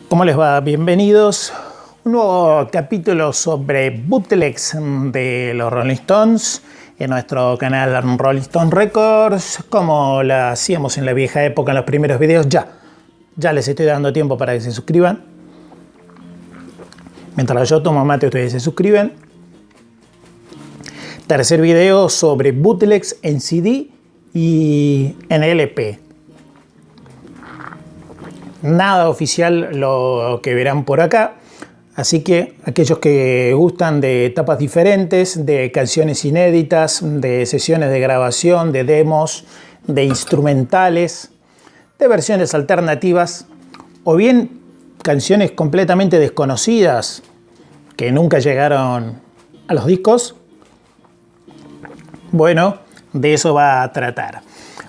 ¿Cómo les va? Bienvenidos. Un nuevo capítulo sobre bootlegs de los Rolling Stones en nuestro canal Rolling Stone Records, como la hacíamos en la vieja época en los primeros videos. Ya les estoy dando tiempo para que se suscriban. Mientras yo tomo mate, ustedes se suscriben. Tercer video sobre bootlegs en CD y en LP. Nada oficial lo que verán por acá, así que aquellos que gustan de etapas diferentes, de canciones inéditas, de sesiones de grabación, de demos, de instrumentales, de versiones alternativas o bien canciones completamente desconocidas que nunca llegaron a los discos, bueno, de eso va a tratar.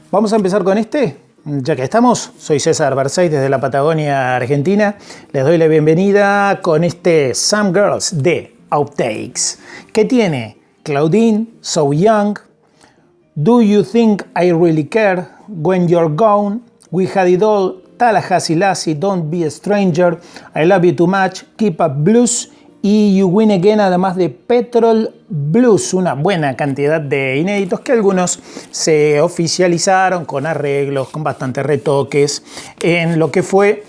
Vamos a empezar con este. Ya que estamos, soy César Barzay desde la Patagonia, Argentina. Les doy la bienvenida con este Some Girls de Outtakes, que tiene Claudine, So Young, Do You Think I Really Care, When You're Gone, We Had It All, Tallahassee Lassie, Don't Be a Stranger, I Love You Too Much, Keep Up Blues y You Win Again, además de Petrol Blues, una buena cantidad de inéditos que algunos se oficializaron con arreglos, con bastantes retoques en lo que fue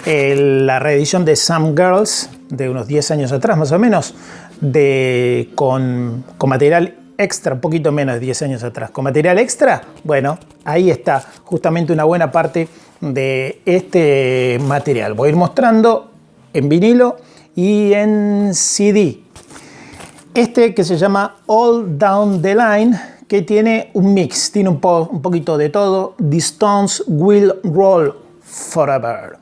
la reedición de Some Girls de unos 10 años atrás más o menos, con material extra, un poquito menos de 10 años atrás, con material extra. Bueno, ahí está justamente una buena parte de este material. Voy a ir mostrando en vinilo y en CD. Este que se llama All Down the Line, que tiene un mix, tiene un poquito de todo. The Stones Will Roll Forever.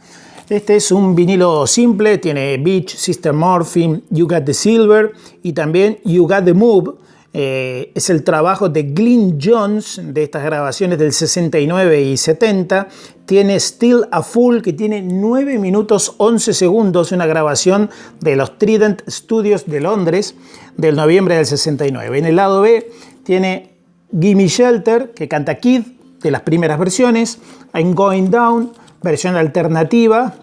Este es un vinilo simple, tiene Beach, Sister Morphine, You Got the Silver y también You Got the Move. Es el trabajo de Glyn Johns de estas grabaciones del 69 y 70. Tiene Still a Fool, que tiene 9 minutos 11 segundos, una grabación de los Trident Studios de Londres del noviembre del 69. En el lado B tiene Gimme Shelter, que canta Kid, de las primeras versiones. I'm Going Down, versión alternativa,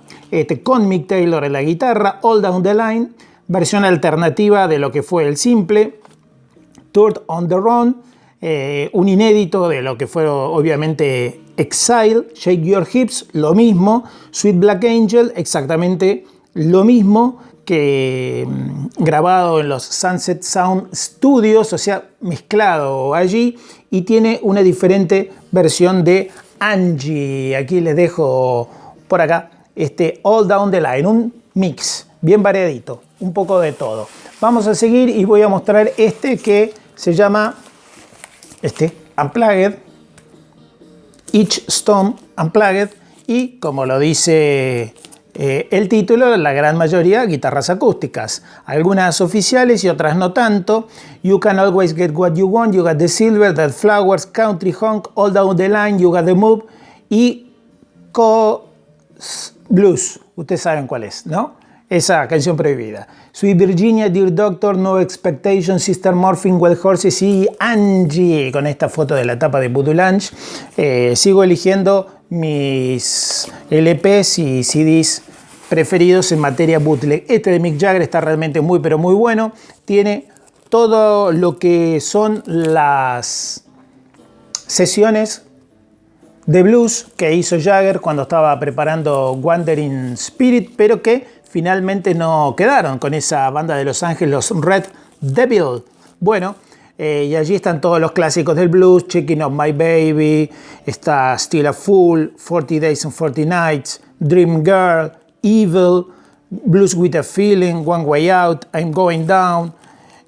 con Mick Taylor en la guitarra. All Down the Line, versión alternativa de lo que fue el simple. Third on the Run, un inédito de lo que fue obviamente Exile. Shake Your Hips, lo mismo. Sweet Black Angel, exactamente lo mismo que grabado en los Sunset Sound Studios, o sea, mezclado allí, y tiene una diferente versión de Angie. Aquí les dejo por acá All Down the Line, un mix bien variadito, un poco de todo. Vamos a seguir y voy a mostrar que se llama Unplugged, Each Stone Unplugged, y como lo dice el título, la gran mayoría guitarras acústicas, algunas oficiales y otras no tanto. You Can Always Get What You Want, You Got the Silver, Dead Flowers, Country Honk, All Down the Line, You Got the Move y Blues. Ustedes saben cuál es, ¿no? Esa canción prohibida. Sweet Virginia, Dear Doctor, No Expectation, Sister Morphine, Wild Horses y Angie, con esta foto de la tapa de Voodoo Lounge. Sigo eligiendo mis LPs y CDs preferidos en materia bootleg. Este de Mick Jagger está realmente muy pero muy bueno. Tiene todo lo que son las sesiones de blues que hizo Jagger cuando estaba preparando Wandering Spirit, pero que finalmente no quedaron con esa banda de Los Ángeles, los Red Devil. Bueno, y allí están todos los clásicos del blues: Checking Up My Baby, está Still a Fool, 40 Days and 40 Nights, Dream Girl, Evil, Blues with a Feeling, One Way Out, I'm Going Down,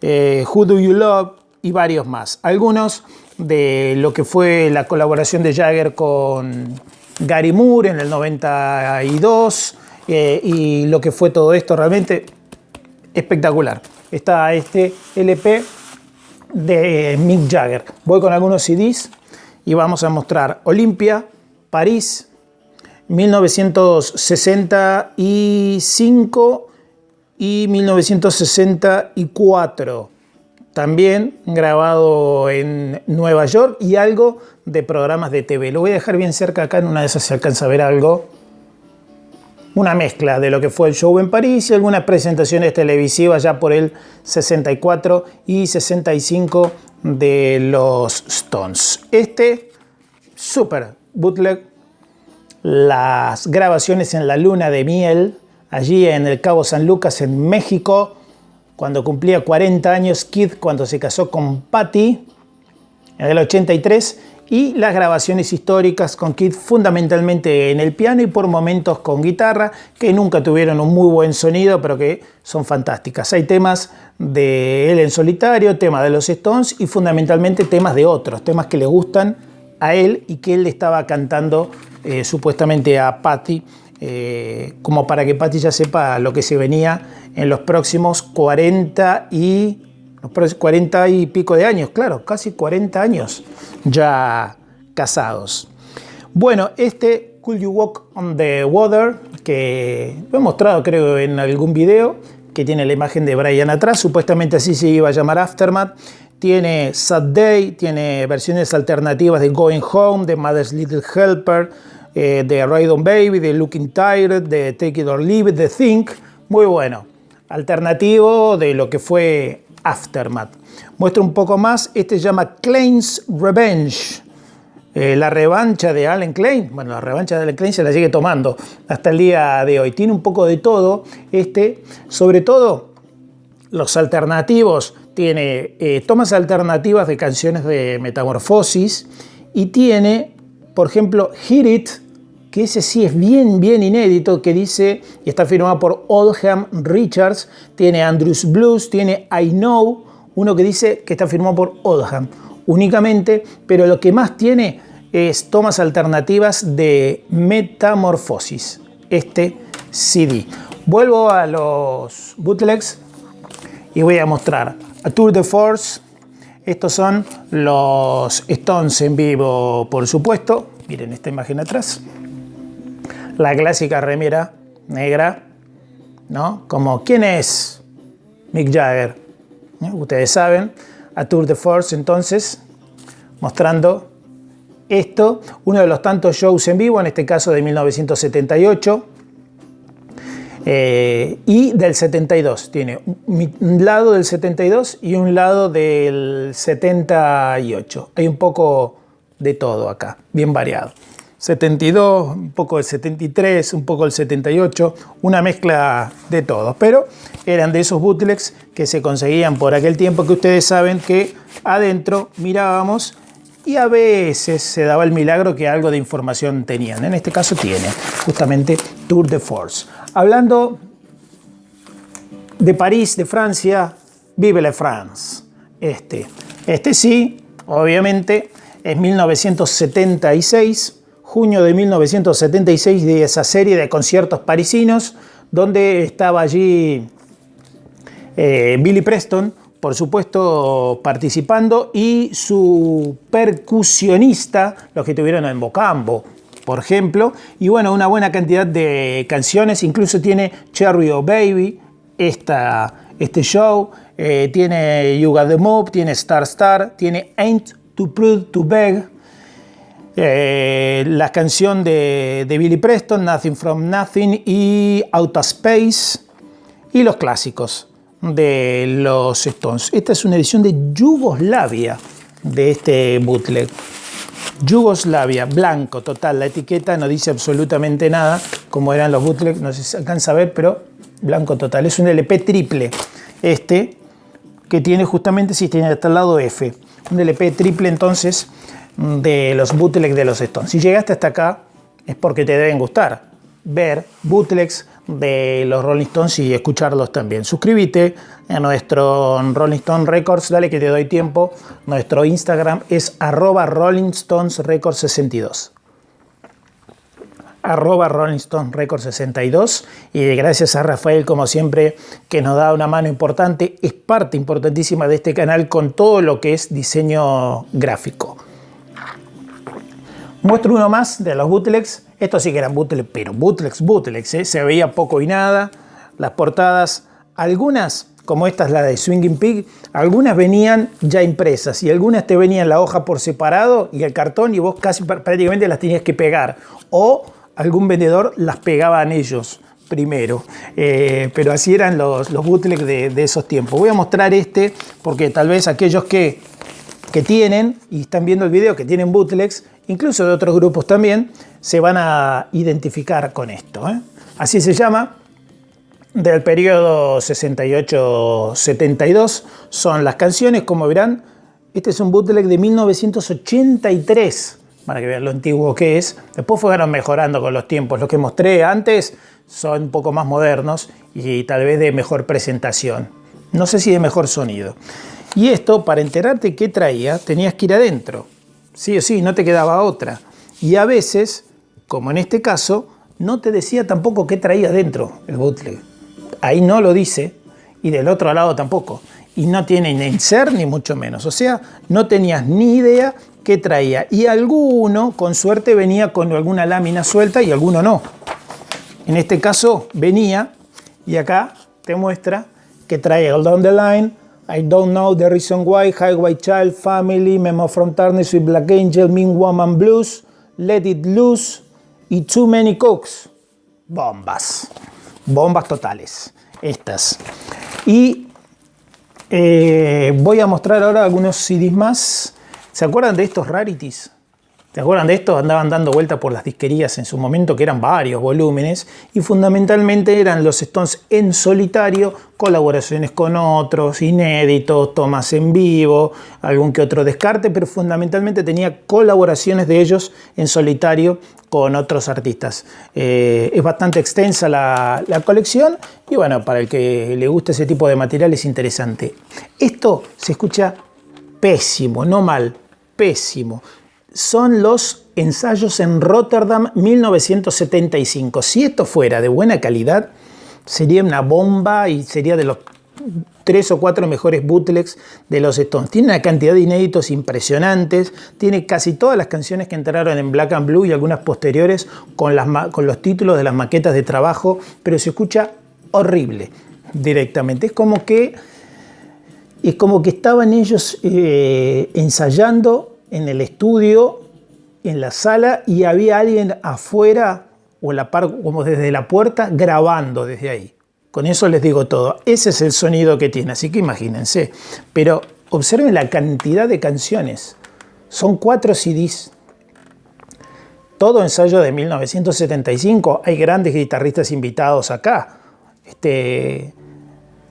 Who Do You Love y varios más. Algunos de lo que fue la colaboración de Jagger con Gary Moore en el 92, y lo que fue todo esto realmente espectacular. Está este LP de Mick Jagger. Voy con algunos CDs y vamos a mostrar Olympia, París, 1965 y 1964. También grabado en Nueva York y algo de programas de TV. Lo voy a dejar bien cerca acá, en una de esas se alcanza a ver algo. una mezcla de lo que fue el show en París y algunas presentaciones televisivas ya por el 64 y 65 de los Stones. Este super bootleg, las grabaciones en la luna de miel, allí en el Cabo San Lucas en México, cuando cumplía 40 años Kid, cuando se casó con Patti en el 83, y las grabaciones históricas con Kid fundamentalmente en el piano y por momentos con guitarra, que nunca tuvieron un muy buen sonido, pero que son fantásticas. Hay temas de él en solitario, temas de los Stones y fundamentalmente temas de otros, temas que le gustan a él y que él le estaba cantando supuestamente a Patti, como para que Patti ya sepa lo que se venía en los próximos 40 y pico de años, claro, casi 40 años ya casados. Bueno, este Could You Walk on the Water, que lo he mostrado creo en algún video, que tiene la imagen de Brian atrás, supuestamente así se iba a llamar Aftermath. Tiene Sad Day, tiene versiones alternativas de Going Home, de Mother's Little Helper, de Ride On Baby, de Looking Tired, de Take It or Leave It, de Think. Muy bueno, alternativo de lo que fue Aftermath. Muestro un poco más, este se llama Klein's Revenge, la revancha de Allen Klein. Bueno, la revancha de Allen Klein se la sigue tomando hasta el día de hoy. Tiene un poco de todo, sobre todo los alternativos, tiene tomas alternativas de canciones de Metamorfosis y tiene, por ejemplo, Hit It, que ese sí es bien inédito, que dice, y está firmado por Oldham Richards, tiene Andrews Blues, tiene I Know, uno que dice que está firmado por Oldham únicamente, pero lo que más tiene es tomas alternativas de Metamorfosis, este CD. Vuelvo a los bootlegs y voy a mostrar a Tour de Force. Estos son los Stones en vivo, por supuesto. Miren esta imagen atrás. La clásica remera negra, ¿no? Como, ¿quién es Mick Jagger? Ustedes saben, a Tour de Force entonces, mostrando esto, uno de los tantos shows en vivo, en este caso de 1978 y del 72. Tiene un lado del 72 y un lado del 78. Hay un poco de todo acá, bien variado. 72, un poco del 73, un poco del 78, una mezcla de todo, pero eran de esos bootlegs que se conseguían por aquel tiempo, que ustedes saben que adentro mirábamos y a veces se daba el milagro que algo de información tenían. En este caso tiene justamente Tour de Force. Hablando de París, de Francia, Vive la France. Este sí, obviamente, es 1976. Junio de 1976, de esa serie de conciertos parisinos, donde estaba allí Billy Preston, por supuesto, participando, y su percusionista, los que tuvieron en Mocambo, por ejemplo, y bueno, una buena cantidad de canciones, incluso tiene Cherry Oh Baby, este show, tiene You Got The Move, tiene Star Star, tiene Ain't Too Proud to Beg, la canción de Billy Preston, Nothing From Nothing y Outer Space, y los clásicos de los Stones. Esta es una edición de Yugoslavia de este bootleg. Yugoslavia, blanco total, la etiqueta no dice absolutamente nada, como eran los bootlegs, no sé si se alcanza a ver, pero blanco total. Es un LP triple, que tiene justamente, si tiene hasta el lado F, un LP triple entonces de los bootlegs de los Stones. Si llegaste hasta acá es porque te deben gustar ver bootlegs de los Rolling Stones y escucharlos también. Suscríbete a nuestro Rolling Stone Records, dale que te doy tiempo. Nuestro Instagram es @RollingStonesRecords62. @RollingStonesRecords62. Y gracias a Rafael, como siempre, que nos da una mano importante. Es parte importantísima de este canal con todo lo que es diseño gráfico. Muestro uno más de los bootlegs. Estos sí que eran bootlegs, pero bootlegs, se veía poco y nada. Las portadas, algunas, como esta es la de Swinging Pig, algunas venían ya impresas y algunas te venían la hoja por separado y el cartón y vos casi prácticamente las tenías que pegar. O algún vendedor las pegaban ellos primero. Pero así eran los bootlegs de esos tiempos. Voy a mostrar este porque tal vez aquellos que tienen y están viendo el video, que tienen bootlegs, incluso de otros grupos también, se van a identificar con esto, ¿eh? Así se llama, del periodo 68-72 son las canciones, como verán. Este es un bootleg de 1983, para que vean lo antiguo que es. Después fueron mejorando con los tiempos. Los que mostré antes son un poco más modernos y tal vez de mejor presentación. No sé si de mejor sonido. Y esto, para enterarte qué traía, tenías que ir adentro. Sí o sí, no te quedaba otra. Y a veces, como en este caso, no te decía tampoco qué traía adentro el bootleg. Ahí no lo dice, y del otro lado tampoco. Y no tiene ni insert ni mucho menos. O sea, no tenías ni idea qué traía. Y alguno, con suerte, venía con alguna lámina suelta y alguno no. En este caso venía, y acá te muestra que trae el Down the Line, I Don't Know the Reason Why, Highway Child, Family, Memo from Darkness with Black Angel, Mean Woman Blues, Let It Loose y Too Many Cooks. Bombas. Bombas totales. Estas. Y voy a mostrar ahora algunos CDs más. ¿Se acuerdan de estos rarities? ¿Se acuerdan de estos? Andaban dando vueltas por las disquerías en su momento, que eran varios volúmenes, y fundamentalmente eran los Stones en solitario, colaboraciones con otros, inéditos, tomas en vivo, algún que otro descarte, pero fundamentalmente tenía colaboraciones de ellos en solitario con otros artistas. Es bastante extensa la colección y bueno, para el que le guste ese tipo de material es interesante. Esto se escucha pésimo, no mal, pésimo. Son los ensayos en Rotterdam 1975. Si esto fuera de buena calidad, sería una bomba y sería de los 3 o 4 mejores bootlegs de los Stones. Tiene una cantidad de inéditos impresionantes, tiene casi todas las canciones que entraron en Black and Blue y algunas posteriores con los títulos de las maquetas de trabajo, pero se escucha horrible directamente. Es como que estaban ellos ensayando en el estudio, en la sala, y había alguien afuera o como desde la puerta grabando desde ahí. Con eso les digo todo. Ese es el sonido que tiene, así que imagínense. Pero observen la cantidad de canciones. Son 4 CDs. Todo ensayo de 1975. Hay grandes guitarristas invitados acá.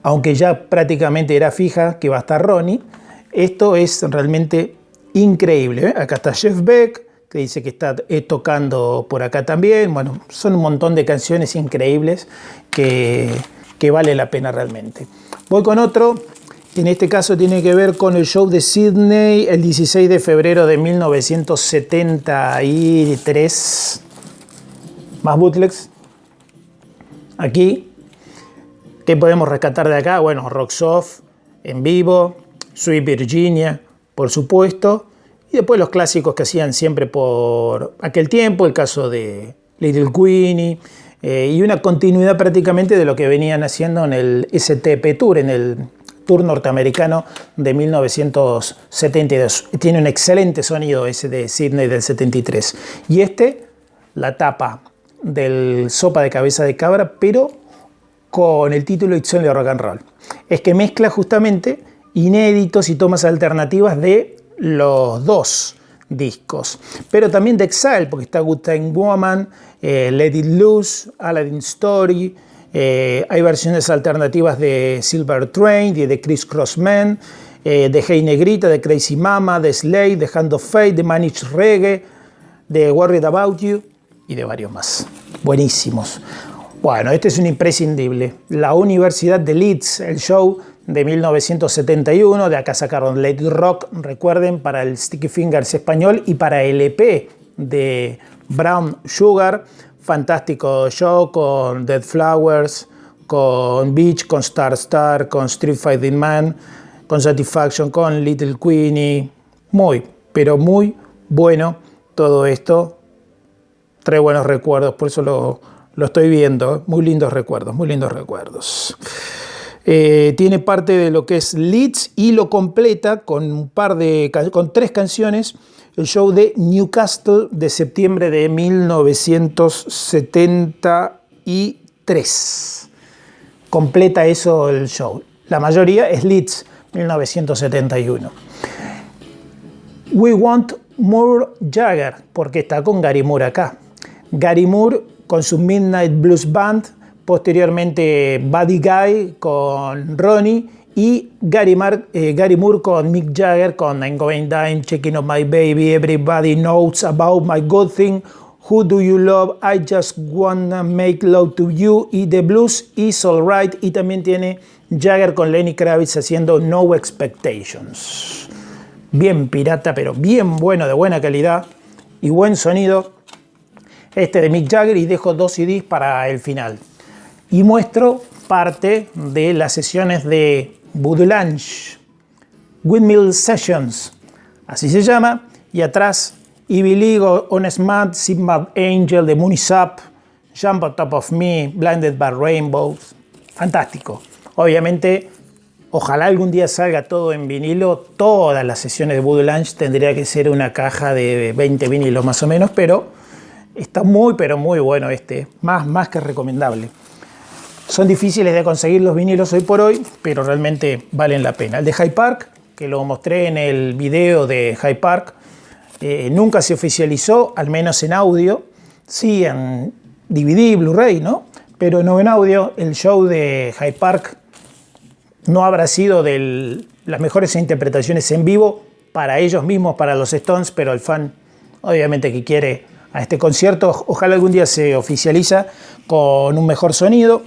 Aunque ya prácticamente era fija que va a estar Ronnie. Esto es realmente increíble, ¿eh? Acá está Jeff Beck, que dice que está tocando por acá también. Bueno, son un montón de canciones increíbles que vale la pena realmente. Voy con otro. En este caso tiene que ver con el show de Sydney el 16 de febrero de 1973. Más bootlegs. Aquí. ¿Qué podemos rescatar de acá? Bueno, Rocks Off en vivo, Sweet Virginia, por supuesto, y después los clásicos que hacían siempre por aquel tiempo, el caso de Little Queenie, y una continuidad prácticamente de lo que venían haciendo en el STP Tour, en el Tour norteamericano de 1972. Tiene un excelente sonido ese de Sydney del 73. Y la tapa del Sopa de Cabeza de Cabra, pero con el título It's Only Rock and Roll. Es que mezcla justamente inéditos y tomas alternativas de los dos discos, pero también de Exile, porque está Good Time Woman, Let It Loose, Aladdin Story, hay versiones alternativas de Silver Train, de Criss Cross Man, de Hey Negrita, de Crazy Mama, de Slade, de Hand of Fate, de Managed Reggae, de Worried About You y de varios más. Buenísimos. Bueno, este es un imprescindible. La Universidad de Leeds, el show de 1971, de acá sacaron Let It Rock, recuerden, para el Sticky Fingers español y para el EP de Brown Sugar. Fantástico show con Dead Flowers, con Beach, con Star Star, con Street Fighting Man, con Satisfaction, con Little Queenie. Muy, pero muy bueno todo esto. Trae buenos recuerdos, por eso lo estoy viendo. Muy lindos recuerdos, muy lindos recuerdos. Tiene parte de lo que es Leeds y lo completa con con 3 canciones, el show de Newcastle de septiembre de 1973. 3. Completa eso el show. La mayoría es Leeds, 1971. We Want More Jagger, porque está con Gary Moore acá. Gary Moore con su Midnight Blues Band, posteriormente Buddy Guy con Ronnie y Gary Moore con Mick Jagger con I'm Going Down, Checking on My Baby, Everybody Knows About My Good Thing, Who Do You Love, I Just Wanna Make Love to You y The Blues Is Alright. Y también tiene Jagger con Lenny Kravitz haciendo No Expectations. Bien pirata, pero bien bueno, de buena calidad y buen sonido. Este de Mick Jagger, y dejo 2 CDs para el final. Y muestro parte de las sesiones de Voodoo Lounge, Windmill Sessions, así se llama. Y atrás, Ivy League, Honest Man, Sid Mad Angel, The Moon Is Up, Jump on Top of Me, Blinded by Rainbows. Fantástico. Obviamente, ojalá algún día salga todo en vinilo. Todas las sesiones de Voodoo Lounge tendría que ser una caja de 20 vinilos más o menos, pero está muy, pero muy bueno este. Más que recomendable. Son difíciles de conseguir los vinilos hoy por hoy, pero realmente valen la pena. El de Hyde Park, que lo mostré en el video de Hyde Park, nunca se oficializó, al menos en audio. Sí, en DVD, Blu-ray, ¿no? Pero no en audio. El show de Hyde Park no habrá sido de las mejores interpretaciones en vivo para ellos mismos, para los Stones, pero el fan, obviamente, que quiere a este concierto, ojalá algún día se oficializa con un mejor sonido.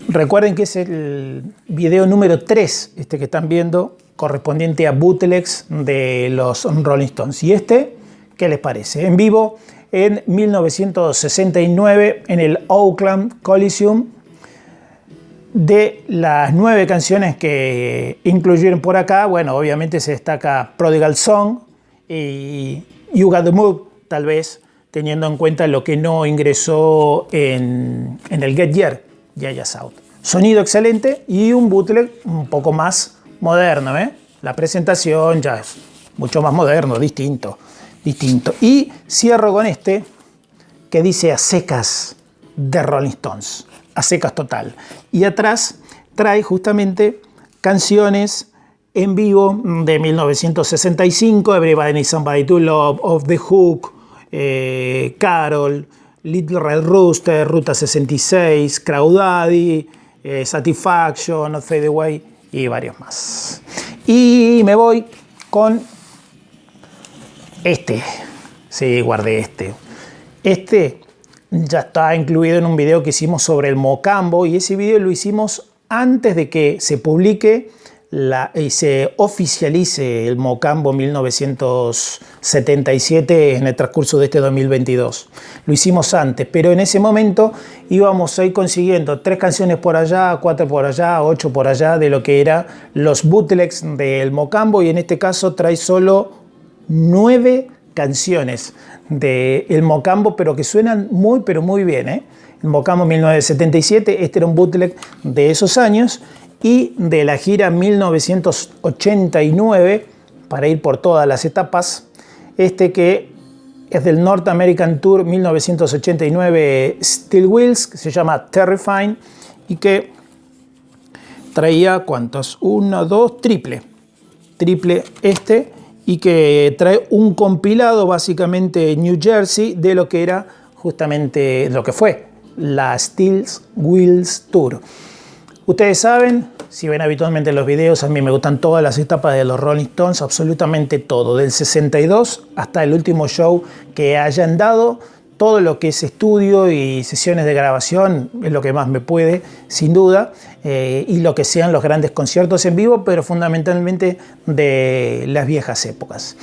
Recuerden que es el video número 3, este que están viendo, correspondiente a bootlegs de los Rolling Stones. Y este, ¿qué les parece? En vivo en 1969 en el Oakland Coliseum. De las 9 canciones que incluyeron por acá, bueno, obviamente se destaca Prodigal Song y You Got the Move, tal vez teniendo en cuenta lo que no ingresó en el Get Yer, Ya Out. Sonido excelente y un bootleg un poco más moderno, ¿eh? La presentación ya es mucho más moderno, distinto. Y cierro con este que dice A Secas de Rolling Stones. A secas total. Y atrás trae justamente canciones en vivo de 1965, Everybody Needs Somebody to Love, Off the Hook, Carol, Little Red Rooster, Ruta 66, Crawdaddy, Satisfaction, Not Fade Away y varios más. Y me voy con este. Sí, guardé este. Este ya está incluido en un video que hicimos sobre el Mocambo, y ese video lo hicimos antes de que se publique y se oficialice el Mocambo 1977 en el transcurso de este 2022. Lo hicimos antes, pero en ese momento íbamos a ir consiguiendo 3 canciones por allá, 4 por allá, 8 por allá de lo que eran los bootlegs del Mocambo, y en este caso trae solo 9 canciones del Mocambo, pero que suenan muy, pero muy bien, ¿eh? El Mocambo 1977, este era un bootleg de esos años, y de la gira 1989, para ir por todas las etapas, este que es del North American Tour 1989 Steel Wheels, que se llama Terrifying, y que traía, ¿cuántos? 1, 2, triple este, y que trae un compilado básicamente New Jersey de lo que era justamente lo que fue la Steel Wheels Tour. Ustedes saben, si ven habitualmente los videos, a mí me gustan todas las etapas de los Rolling Stones, absolutamente todo, del 62 hasta el último show que hayan dado. Todo lo que es estudio y sesiones de grabación es lo que más me puede, sin duda, y lo que sean los grandes conciertos en vivo, pero fundamentalmente de las viejas épocas.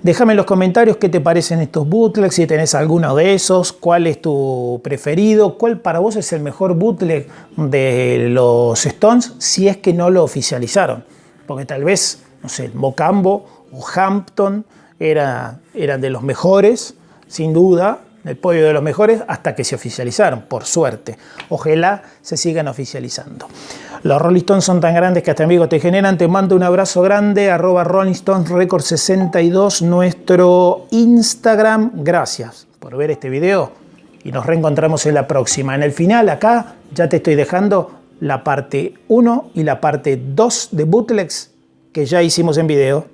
Déjame en los comentarios qué te parecen estos bootlegs, si tenés alguno de esos, cuál es tu preferido, cuál para vos es el mejor bootleg de los Stones, si es que no lo oficializaron. Porque tal vez, no sé, Mocambo o Hampton eran de los mejores, sin duda, el podio de los mejores, hasta que se oficializaron, por suerte. Ojalá se sigan oficializando. Los Rolling Stones son tan grandes que hasta amigos te generan. Te mando un abrazo grande, @RollingStonesRecord62, nuestro Instagram. Gracias por ver este video y nos reencontramos en la próxima. En el final acá ya te estoy dejando la parte 1 y la parte 2 de bootlegs que ya hicimos en video.